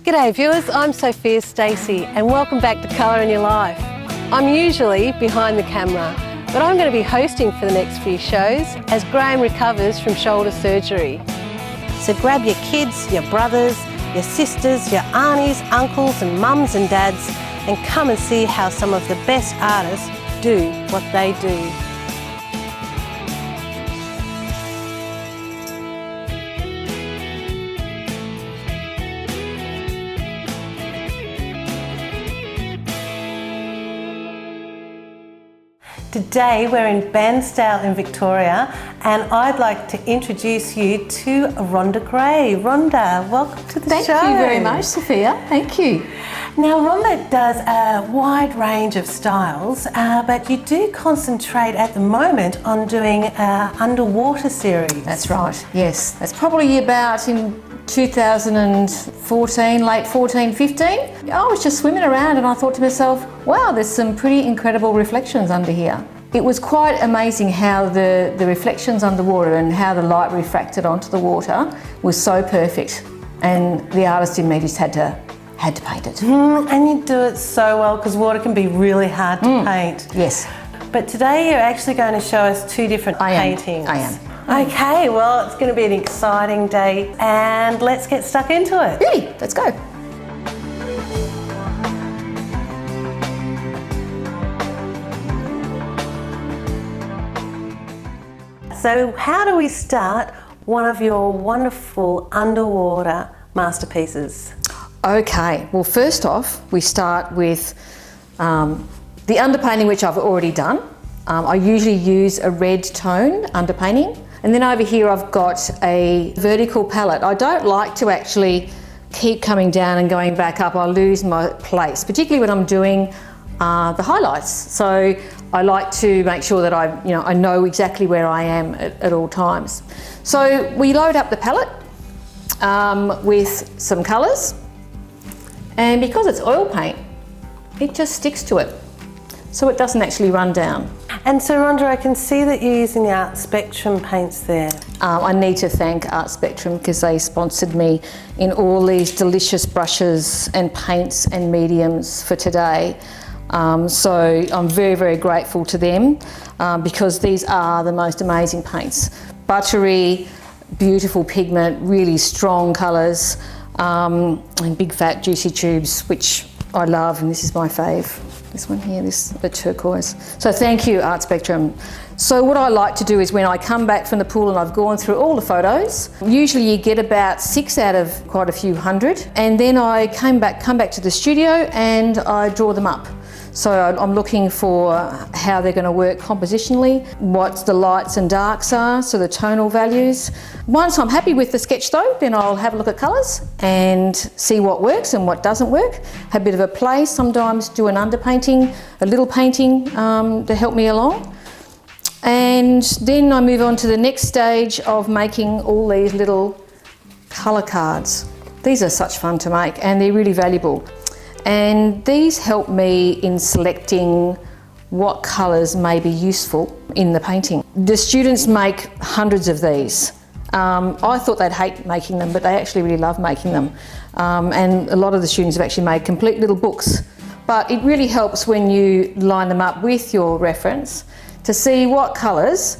G'day viewers, I'm Sophia Stacey and welcome back to Colour in Your Life. I'm usually behind the camera, but I'm going to be hosting for the next few shows as Graham recovers from shoulder surgery. So grab your kids, your brothers, your sisters, your aunties, uncles and mums and dads and come and see how some of the best artists do what they do. Today we're in Bairnsdale in Victoria and I'd like to introduce you to Rhonda Gray. Rhonda, welcome to the show. Thank you very much, Sophia. Thank you. Now Rhonda does a wide range of styles, but you do concentrate at the moment on doing an underwater series. That's right, yes. That's probably about in 2014, late 14, 15. I was just swimming around and I thought to myself, wow, there's some pretty incredible reflections under here. It was quite amazing how the reflections underwater and how the light refracted onto the water was so perfect. And the artist in me just had to paint it. And you do it so well because water can be really hard to paint. Yes. But today you're actually going to show us two different paintings. I am. Okay, well it's going to be an exciting day and let's get stuck into it. Really? Let's go. So how do we start one of your wonderful underwater masterpieces? Okay, well first off we start with the underpainting, which I've already done. I usually use a red tone underpainting. And then over here I've got a vertical palette. I don't like to actually keep coming down and going back up. I lose my place, particularly when I'm doing the highlights. So I like to make sure that I know exactly where I am at all times. So we load up the palette with some colours, and because it's oil paint, it just sticks to it. So it doesn't actually run down. And so Rhonda, I can see that you're using the Art Spectrum paints there. I need to thank Art Spectrum because they sponsored me in all these delicious brushes and paints and mediums for today. So I'm very, very grateful to them because these are the most amazing paints. Buttery, beautiful pigment, really strong colours, and big fat juicy tubes, which I love, and this is my fave. This one here, the turquoise. So thank you, Art Spectrum. So what I like to do is when I come back from the pool and I've gone through all the photos, usually you get about 6 out of quite a few hundred, and then I come back to the studio and I draw them up. So I'm looking for how they're going to work compositionally, what the lights and darks are, so the tonal values. Once I'm happy with the sketch though, then I'll have a look at colours and see what works and what doesn't work. Have a bit of a play, sometimes do an underpainting, a little painting to help me along. And then I move on to the next stage of making all these little colour cards. These are such fun to make and they're really valuable. And these help me in selecting what colours may be useful in the painting. The students make hundreds of these. I thought they'd hate making them, but they actually really love making them. And a lot of the students have actually made complete little books. But it really helps when you line them up with your reference to see what colours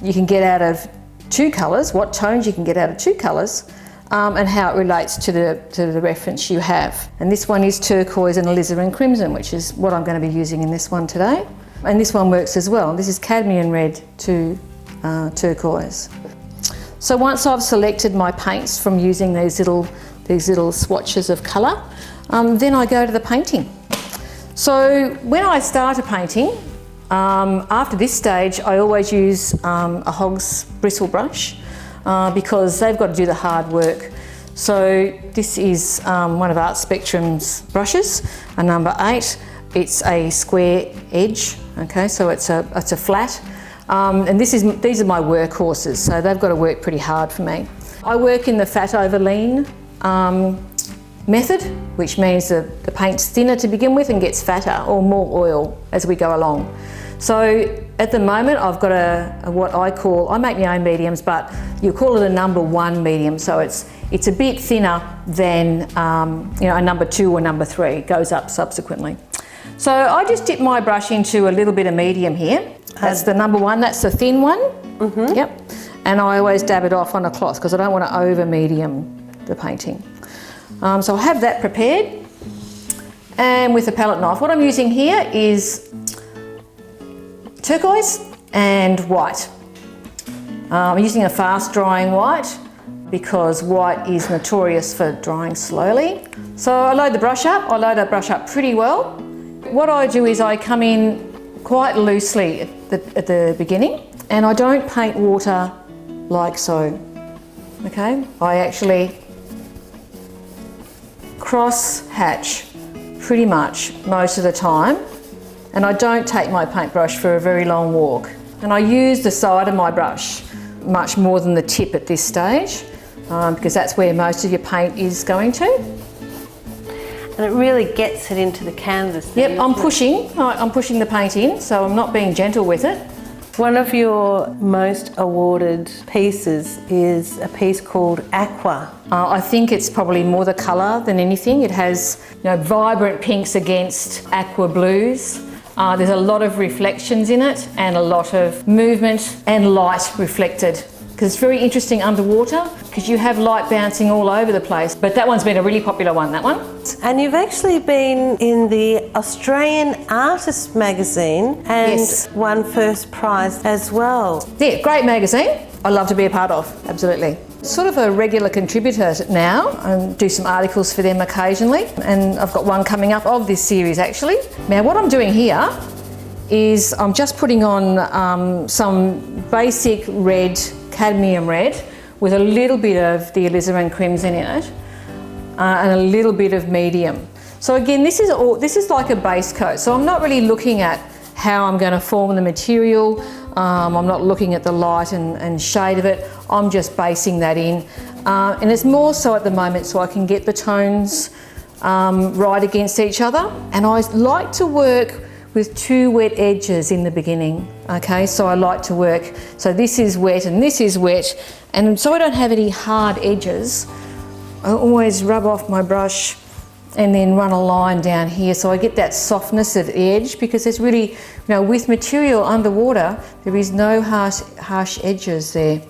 you can get out of two colours, what tones you can get out of two colours, and how it relates to the reference you have. And this one is turquoise and alizarin crimson, which is what I'm going to be using in this one today. And this one works as well. This is cadmium red to turquoise. So once I've selected my paints from using these little swatches of colour, then I go to the painting. So when I start a painting, after this stage, I always use a Hog's bristle brush. Because they've got to do the hard work. So this is one of Art Spectrum's brushes, a number 8. It's a square edge, okay, so it's a flat. And these are my workhorses, so they've got to work pretty hard for me. I work in the fat over lean method, which means the paint's thinner to begin with and gets fatter or more oil as we go along. So at the moment I've got what I make my own mediums, but you call it a number 1 medium, so it's It's a bit thinner than a number 2 or number 3. It goes up subsequently. So I just dip my brush into a little bit of medium here. That's the number 1, that's the thin one. Mm-hmm. Yep. And I always dab it off on a cloth because I don't want to over medium the painting. So I have that prepared. And with a palette knife, what I'm using here is turquoise and white. I'm using a fast drying white because white is notorious for drying slowly. So I load the brush up. I load that brush up pretty well. What I do is I come in quite loosely at the beginning, and I don't paint water like so. Okay, I actually cross hatch pretty much most of the time, and I don't take my paintbrush for a very long walk. And I use the side of my brush much more than the tip at this stage, because that's where most of your paint is going to. And it really gets it into the canvas. Yep, I'm pushing the paint in, so I'm not being gentle with it. One of your most awarded pieces is a piece called Aqua. I think it's probably more the colour than anything. It has vibrant pinks against aqua blues. There's a lot of reflections in it and a lot of movement and light reflected. Because it's very interesting underwater because you have light bouncing all over the place. But that one's been a really popular one, that one. And you've actually been in the Australian Artist magazine and Yes. won first prize as well. Yeah, great magazine. I love to be a part of, absolutely. Sort of a regular contributor now. I do some articles for them occasionally, and I've got one coming up of this series actually. Now what I'm doing here is I'm just putting on some basic red, cadmium red, with a little bit of the alizarin crimson in it, and a little bit of medium. So again, this is like a base coat. So I'm not really looking at how I'm going to form the material. I'm not looking at the light and shade of it. I'm just basing that in. And it's more so at the moment so I can get the tones right against each other. And I like to work with 2 wet edges in the beginning. Okay, so I like to work, so this is wet and this is wet. And so I don't have any hard edges, I always rub off my brush and then run a line down here so I get that softness at the edge, because there's really, with material underwater, there is no harsh edges there.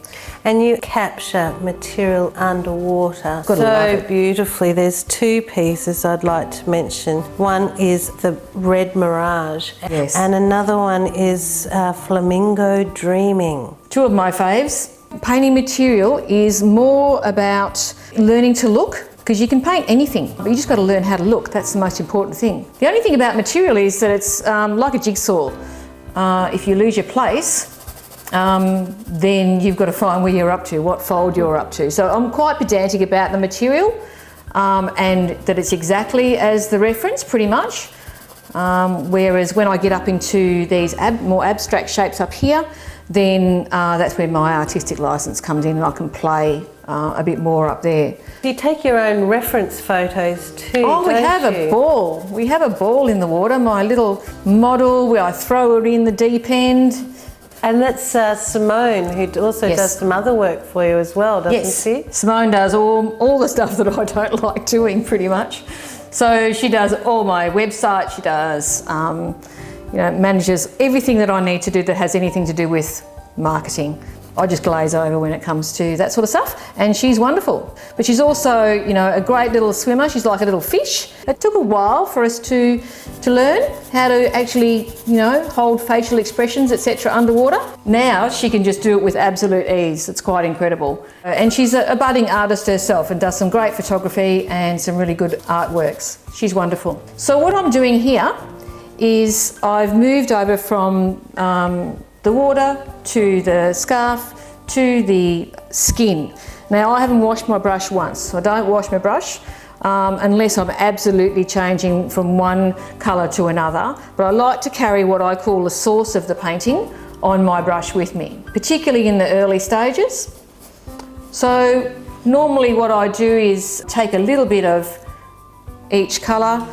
And you capture material underwater Gotta love so it. beautifully. There's 2 pieces I'd like to mention. One is the red Mirage, Yes. and another one is Flamingo Dreaming. 2 of my faves. Painting material is more about learning to look, because you can paint anything, but you just got to learn how to look. That's the most important thing. The only thing about material is that it's like a jigsaw. If you lose your place, then you've got to find where you're up to, what fold you're up to. So I'm quite pedantic about the material, and that it's exactly as the reference, pretty much. Whereas when I get up into these more abstract shapes up here, then that's where my artistic license comes in, and I can play a bit more up there. You take your own reference photos too, Oh, we have a ball. We have a ball in the water, my little model where I throw her in the deep end. And that's Simone, who also Yes. does some other work for you as well, doesn't she? Simone does all the stuff that I don't like doing, pretty much. So she does all my website, she does, manages everything that I need to do that has anything to do with marketing. I just glaze over when it comes to that sort of stuff, and she's wonderful. But she's also, a great little swimmer. She's like a little fish. It took a while for us to learn how to actually, hold facial expressions, etc. underwater. Now she can just do it with absolute ease. It's quite incredible. And she's a budding artist herself and does some great photography and some really good artworks. She's wonderful. So what I'm doing here is I've moved over from the water to the scarf to the skin. Now I haven't washed my brush once, so I don't wash my brush unless I'm absolutely changing from one colour to another, but I like to carry what I call the source of the painting on my brush with me, particularly in the early stages. So normally what I do is take a little bit of each colour.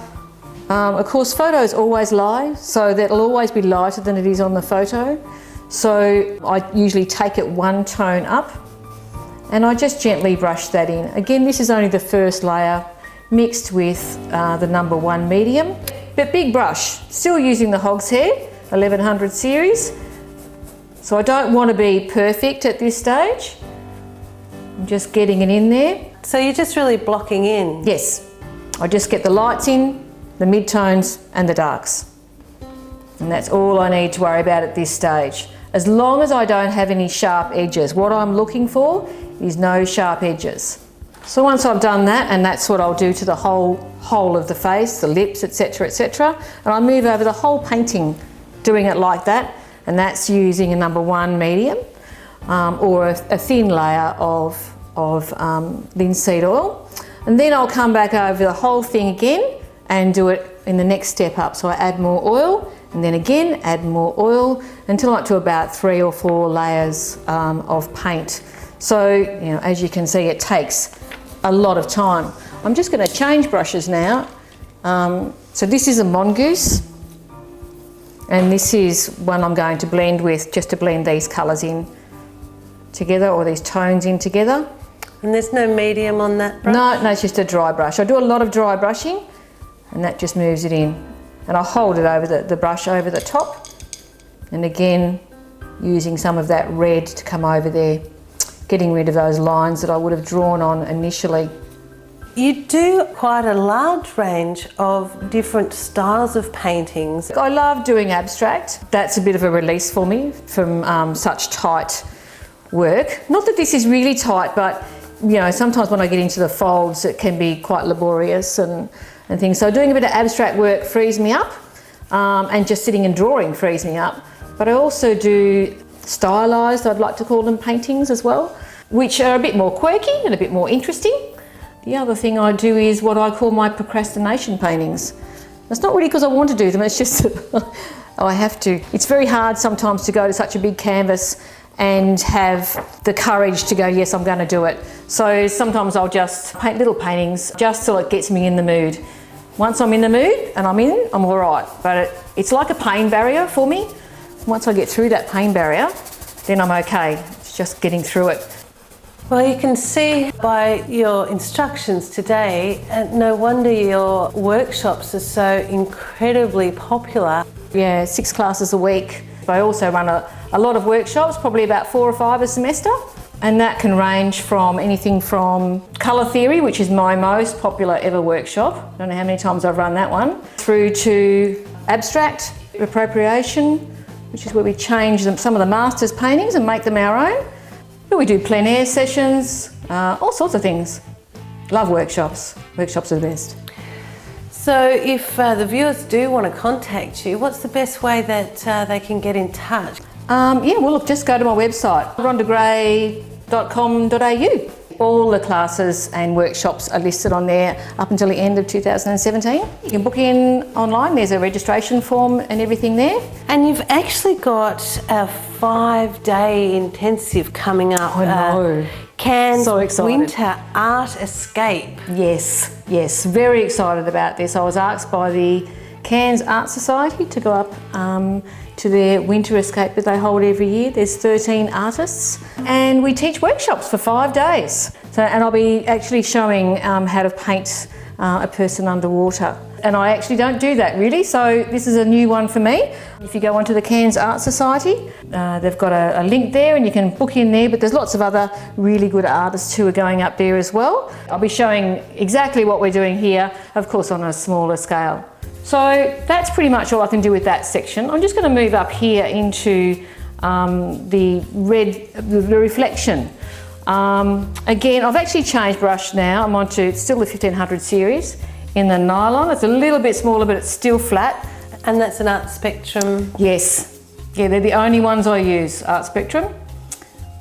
Of course, photos always lie, so that'll always be lighter than it is on the photo. So I usually take it one tone up, and I just gently brush that in. Again, this is only the first layer mixed with the number 1 medium, but big brush, still using the Hogshead 1100 series. So I don't want to be perfect at this stage. I'm just getting it in there. So you're just really blocking in? Yes, I just get the lights in, the mid-tones and the darks. And that's all I need to worry about at this stage. As long as I don't have any sharp edges. What I'm looking for is no sharp edges. So once I've done that, and that's what I'll do to the whole of the face, the lips, etc., etc., and I move over the whole painting doing it like that, and that's using a number 1 medium or a thin layer of linseed oil. And then I'll come back over the whole thing again and do it in the next step up. So I add more oil, and then again add more oil until I'm up to about 3 or 4 layers of paint. So, you know, as you can see, it takes a lot of time. I'm just going to change brushes now. So this is a mongoose, and this is one I'm going to blend with, just to blend these colours in together, or these tones in together. And there's no medium on that brush? No, it's just a dry brush. I do a lot of dry brushing, and that just moves it in. And I hold it over the brush over the top, and again using some of that red to come over there, getting rid of those lines that I would have drawn on initially. You do quite a large range of different styles of paintings. I love doing abstract. That's a bit of a release for me from such tight work. Not that this is really tight, but you know, sometimes when I get into the folds it can be quite laborious and things. So doing a bit of abstract work frees me up, and just sitting and drawing frees me up. But I also do stylised, I'd like to call them, paintings as well, which are a bit more quirky and a bit more interesting. The other thing I do is what I call my procrastination paintings. It's not really because I want to do them, it's just that I have to. It's very hard sometimes to go to such a big canvas and have the courage to go, yes, I'm going to do it. So sometimes I'll just paint little paintings just till it gets me in the mood. Once I'm in the mood and I'm all right. But it's like a pain barrier for me. Once I get through that pain barrier, then I'm okay. It's just getting through it. Well, you can see by your instructions today, no wonder your workshops are so incredibly popular. Yeah, 6 classes a week. I also run a lot of workshops, probably about 4 or 5 a semester. And that can range from anything from colour theory, which is my most popular ever workshop. I don't know how many times I've run that one. Through to abstract, appropriation, which is where we change some of the masters' paintings and make them our own. We do plein air sessions, all sorts of things. Love workshops. Workshops are the best. So if the viewers do want to contact you, what's the best way that they can get in touch? Yeah, well look, just go to my website, rhondagray.com.au. All the classes and workshops are listed on there up until the end of 2017. You can book in online, there's a registration form and everything there. And you've actually got a 5-day intensive coming up. I know. Cairns So excited. Winter Art Escape. Yes, very excited about this. I was asked by the Cairns Art Society to go up to their winter escape that they hold every year. There's 13 artists and we teach workshops for 5 days. And I'll be actually showing how to paint a person underwater. And I actually don't do that really, so this is a new one for me. If you go onto the Cairns Art Society, they've got a link there and you can book in there, but there's lots of other really good artists who are going up there as well. I'll be showing exactly what we're doing here, of course on a smaller scale. So that's pretty much all I can do with that section. I'm just going to move up here into the reflection. Again, I've actually changed brush now. I'm onto, it's still the 1500 series in the nylon. It's a little bit smaller, but it's still flat. And that's an Art Spectrum? Yes. Yeah, they're the only ones I use, Art Spectrum.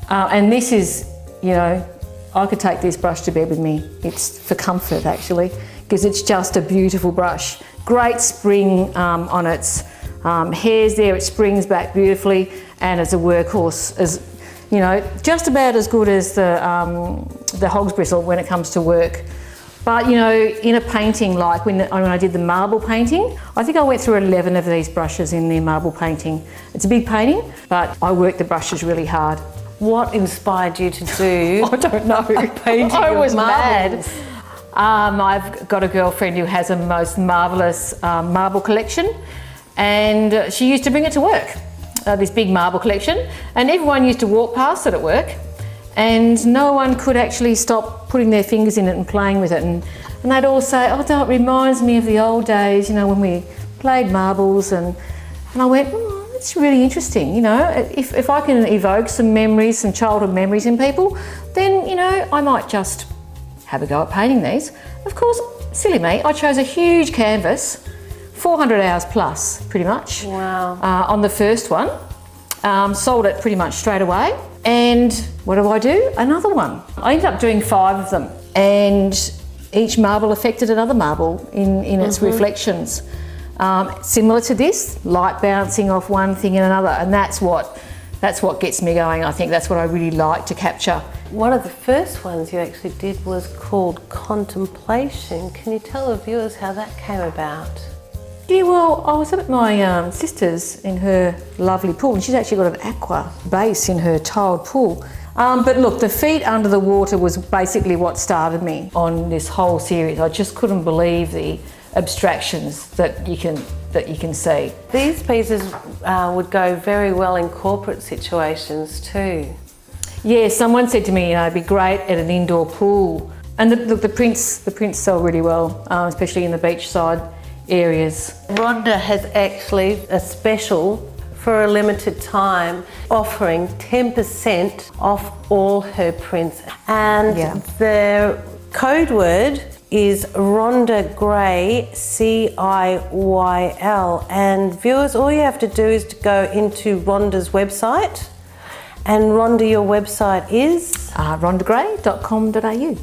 And this is, you know, I could take this brush to bed with me. It's for comfort actually, because it's just a beautiful brush. Great spring on its hairs there, it springs back beautifully, and as a workhorse, as you know, just about as good as the hog's bristle when it comes to work. But you know, in a painting like when I did the marble painting, I think I went through 11 of these brushes in the marble painting. It's a big painting, but I worked the brushes really hard. What inspired you to do? I don't know. Painting I was of mad. marbles? I've got a girlfriend who has a most marvellous marble collection, and she used to bring it to work, this big marble collection, and everyone used to walk past it at work, and no one could actually stop putting their fingers in it and playing with it, and they'd all say, oh, that reminds me of the old days, you know, when we played marbles, and I went, oh, that's really interesting, you know, if I can evoke some memories, some childhood memories in people, then, you know, I might just have a go at painting these. Of course, silly me, I chose a huge canvas, 400 hours plus, pretty much. Wow. On the first one. Sold it pretty much straight away. And what do? Another one. I ended up doing 5 of them, and each marble affected another marble in its reflections. Similar to this, light bouncing off one thing and another, and that's what gets me going. I think that's what I really like to capture. One of the first ones you actually did was called Contemplation. Can you tell the viewers how that came about? Yeah, well, I was at my sister's in her lovely pool, and she's actually got an aqua base in her tiled pool. But look, the feet under the water was basically what started me on this whole series. I just couldn't believe the abstractions that you can see. These pieces would go very well in corporate situations too. Yeah, someone said to me, you know, it'd be great at an indoor pool. And the prints sell really well, especially in the beachside areas. Rhonda has actually a special for a limited time offering 10% off all her prints. And the code word is Rhonda Gray, CIYL. And viewers, all you have to do is to go into Rhonda's website. And Rhonda, your website is? rhondagray.com.au.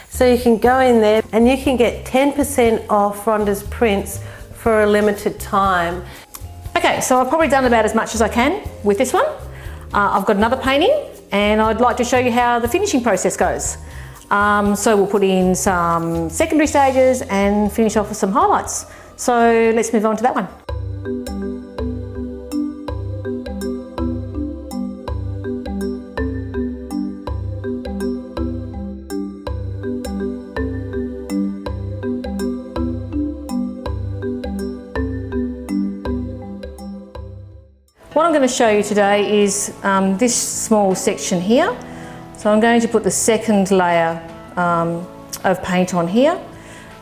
So you can go in there and you can get 10% off Rhonda's prints for a limited time. Okay, so I've probably done about as much as I can with this one. I've got another painting, and I'd like to show you how the finishing process goes. So we'll put in some secondary stages and finish off with some highlights. So let's move on to that one. What I'm going to show you today is this small section here. So I'm going to put the second layer of paint on here,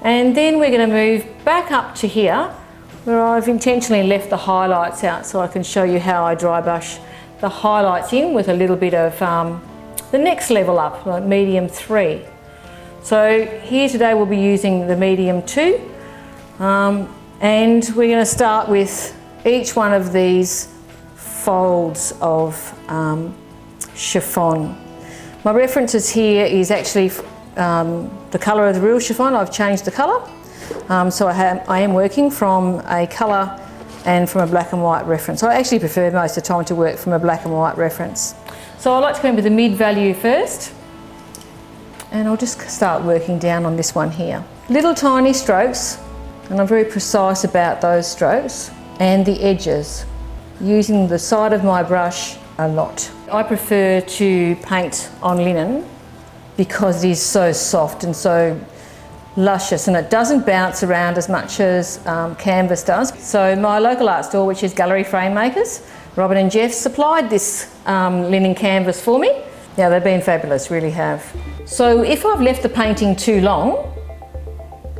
and then we're going to move back up to here where I've intentionally left the highlights out so I can show you how I dry brush the highlights in with a little bit of the next level up, like medium 3. So here today we'll be using the medium 2, and we're going to start with each one of these folds of chiffon. My references here is actually the colour of the real chiffon. I've changed the colour, so I am working from a colour and from a black and white reference. I actually prefer most of the time to work from a black and white reference. So I like to go in with the mid value first, and I'll just start working down on this one here. Little tiny strokes, and I'm very precise about those strokes, and the edges, using the side of my brush a lot. I prefer to paint on linen because it is so soft and so luscious, and it doesn't bounce around as much as canvas does. So my local art store, which is Gallery Frame Makers, Robin and Jeff, supplied this linen canvas for me. Yeah, they've been fabulous, really have. So if I've left the painting too long,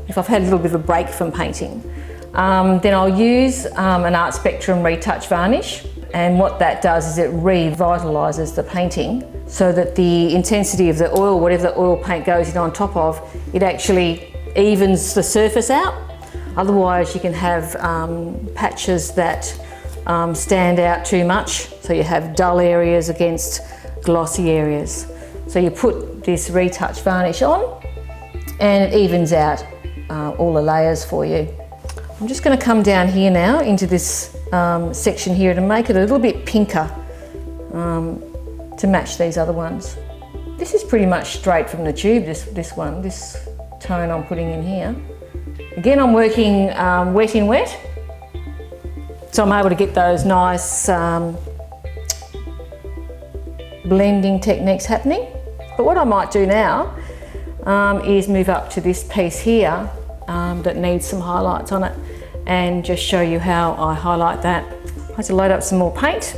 if I've had a little bit of a break from painting, then I'll use an Art Spectrum retouch varnish, and what that does is it revitalises the painting so that the intensity of the oil, whatever the oil paint goes in on top of, it actually evens the surface out. Otherwise you can have patches that stand out too much, so you have dull areas against glossy areas. So you put this retouch varnish on and it evens out all the layers for you. I'm just going to come down here now into this section here to make it a little bit pinker to match these other ones. This is pretty much straight from the tube, this tone I'm putting in here. Again, I'm working wet in wet, so I'm able to get those nice blending techniques happening. But what I might do now is move up to this piece here that needs some highlights on it and just show you how I highlight that. I have to load up some more paint.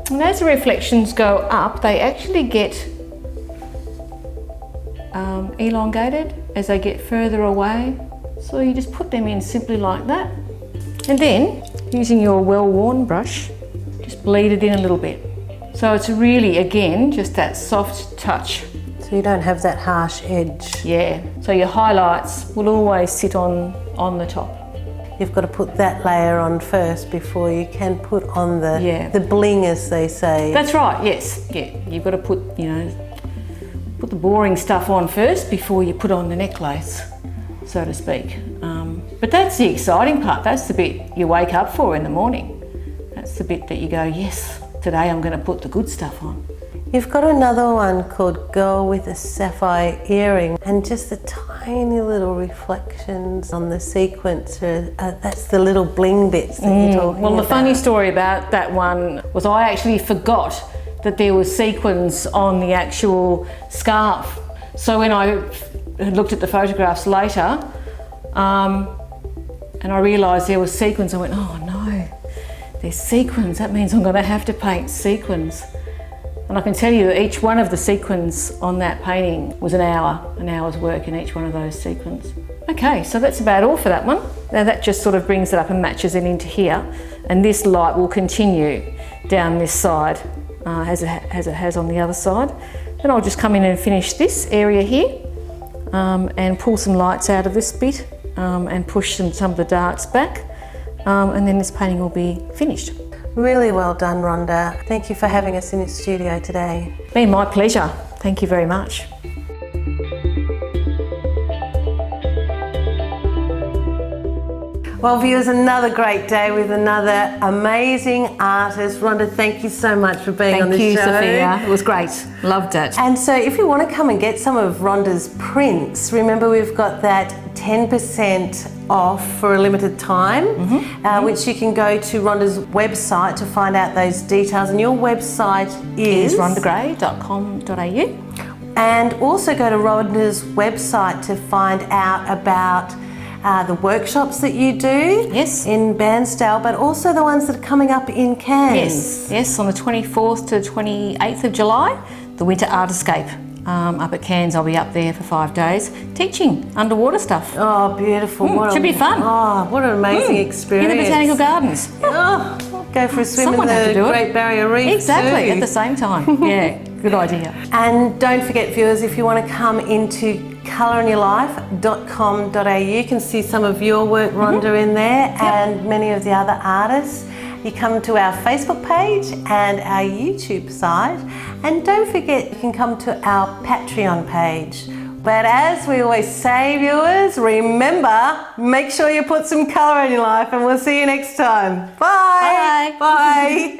And as the reflections go up, they actually get elongated as they get further away. So you just put them in simply like that. And then, using your well-worn brush, just bleed it in a little bit. So it's really, again, just that soft touch. So you don't have that harsh edge. Yeah, so your highlights will always sit on the top. You've got to put that layer on first before you can put on the bling, as they say. That's right, yes. Yeah, you've got to put, put the boring stuff on first before you put on the necklace, so to speak. But that's the exciting part. That's the bit you wake up for in the morning. That's the bit that you go, yes, today I'm going to put the good stuff on. You've got another one called Girl with a Sapphire Earring, and just the tiny little reflections on the sequence. That's the little bling bits that you're talking about. Well, the funny story about that one was I actually forgot that there was sequins on the actual scarf. So when I looked at the photographs later, and I realised there was sequins, I went, oh no, there's sequins. That means I'm going to have to paint sequins. And I can tell you that each one of the sequins on that painting was an hour's work in each one of those sequins. Okay, so that's about all for that one. Now that just sort of brings it up and matches it into here. And this light will continue down this side as it has on the other side. Then I'll just come in and finish this area here and pull some lights out of this bit and push some of the darks back. And then this painting will be finished. Really well done, Rhonda. Thank you for having us in the studio today. Been my pleasure. Thank you very much. Well, viewers, another great day with another amazing artist. Rhonda, thank you so much for being on the show. Thank you, Sophia. It was great. Loved it. And so if you want to come and get some of Rhonda's prints, remember we've got that 10% off for a limited time, which you can go to Rhonda's website to find out those details. And your website is rhondagray.com.au. And also go to Rhonda's website to find out about the workshops that you do in Bairnsdale, but also the ones that are coming up in Cairns. Yes, on the 24th to 28th of July, the Winter Art Escape. Up at Cairns, I'll be up there for 5 days teaching underwater stuff. Oh, beautiful. Should be fun. Oh, what an amazing experience. In the Botanical Gardens. Oh, go for a swim Someone in the Great Barrier Reef Exactly, too. at the same time. Yeah, good idea. And don't forget, viewers, if you want to come into colourandyourlife.com.au, you can see some of your work, Rhonda, in there, and many of the other artists. You come to our Facebook page and our YouTube site, and don't forget you can come to our Patreon page. But as we always say, viewers, remember, make sure you put some colour in your life, and we'll see you next time. Bye. Bye. Bye.